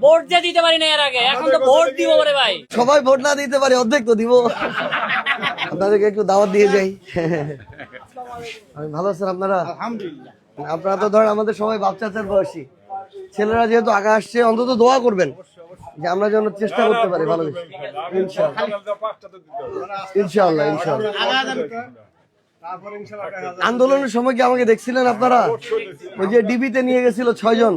Vote যে দিতে পারি না এর আগে, এখন তো ভোট দিব রে ভাই। সবাই ভোট না দিতে পারে, অর্ধেক তো দিব। আপনাদেরকে একটু দাওয়াত দিয়ে যাই। আমি ভালো আছেন আপনারা? আপনারা তো ধরেন আমাদের সবাই বাচ্চাদের বয়সী ছেলেরা, যেহেতু আগে আসছে, অন্তত দোয়া করবেন যে আমরা যেন চেষ্টা করতে পারি ভালো কিছু। ইনশাআল্লাহ ইনশাআল্লাহ ইনশাআল্লাহ। আন্দোলনের সময় কি আমাকে দেখছিলেন আপনারা? ওই যে ডিবিতে নিয়ে গেছিল 6 জন।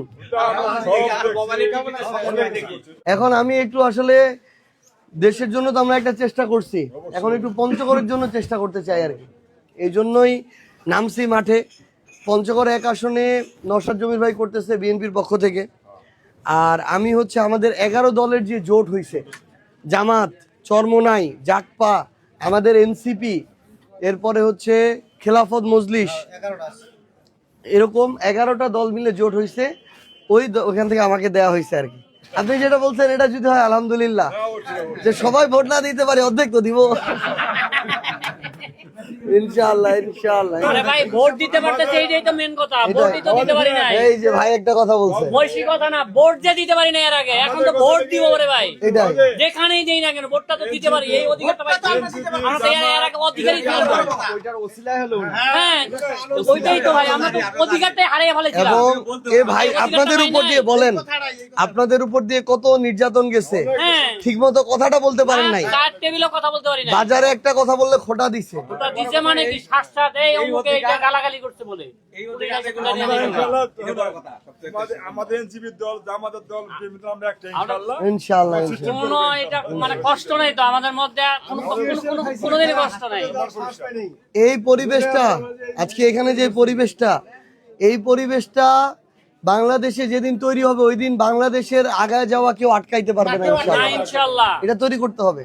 এখন আমি একটু আসলে দেশের জন্য তো আমরা একটা চেষ্টা করছি, এখন একটু পঞ্চগড়ের জন্য চেষ্টা করতে চাই আর কি। এই জন্যই নামছি মাঠে। পঞ্চগড় 1 আসনে নওশাদ জমির ভাই করতেছে বিএনপির পক্ষ থেকে, আর আমি হচ্ছে আমাদের 11 দলের যে জোট হয়েছে, জামাত, চরমোনাই, জাকপা, আমাদের এনসিপি, এরপরে হচ্ছে খেলাফত মজলিস, এরকম 11টা দল মিলে জোট হয়েছে। ওখান থেকে আমাকে দেয়া হয়েছে আর কি। আপনি যেটা বলছেন এটা যদি হয় আলহামদুলিল্লাহ, যে সবাই ভোট না দিতে পারে, অর্ধেক তো দিব। ইনশাআল্লাহ ইনশাআল্লাহ। আরে ভাই ভোট দিতে পারতেছে, এইটাই তো মেন কথা। ভোট তো দিতে পারি না। এই যে ভাই একটা কথা বলছে, বৈশি কথা না, ভোট যে দিতে পারি না এর আগে, এখন তো ভোট দিব রে ভাই। এটাই যেখানেই দেই না কেন ভোটটা তো দিতে পারি, এই অধিকারটা পাইছি আমরা। তো এর আগে অধিকারই ছিল না। হ্যাঁ ওইটাই তো ভাই, আমরা তো অধিকারটাই হারিয়ে ফেলেছিলাম। এবং এ ভাই আপনাদের উপর দিয়ে বলেন, আপনাদের উপর দিয়ে কত নির্যাতন গেছে, হ্যাঁ ঠিকমতো কথাটা বলতে পারেন নাই। চার টেবিলে কথা বলতে পারি না। বাজারে একটা কথা বললে খোটা দিছে। ওটা দিছে মানে কি, সাত এই অমুকে এটা গালাগালি করতে বলে। আমাদের এনসিপির দল, জামাতের দল, আমরা একটা ইনশাআল্লাহ ইনশাআল্লাহ ইনশাআল্লাহ। কোনো এটা মানে কষ্ট নাই তো আমাদের মধ্যে, কোনোদিনই কষ্ট নাই। এই পরিবেশটা আজকে এখানে যে পরিবেশটা, এই পরিবেশটা বাংলাদেশে যেদিন তৈরি হবে, ওই দিন বাংলাদেশের আগায় যাওয়া কেউ আটকাইতে পারবে না ইনশাআল্লাহ। ইনশাআল্লাহ এটা তৈরি করতে হবে।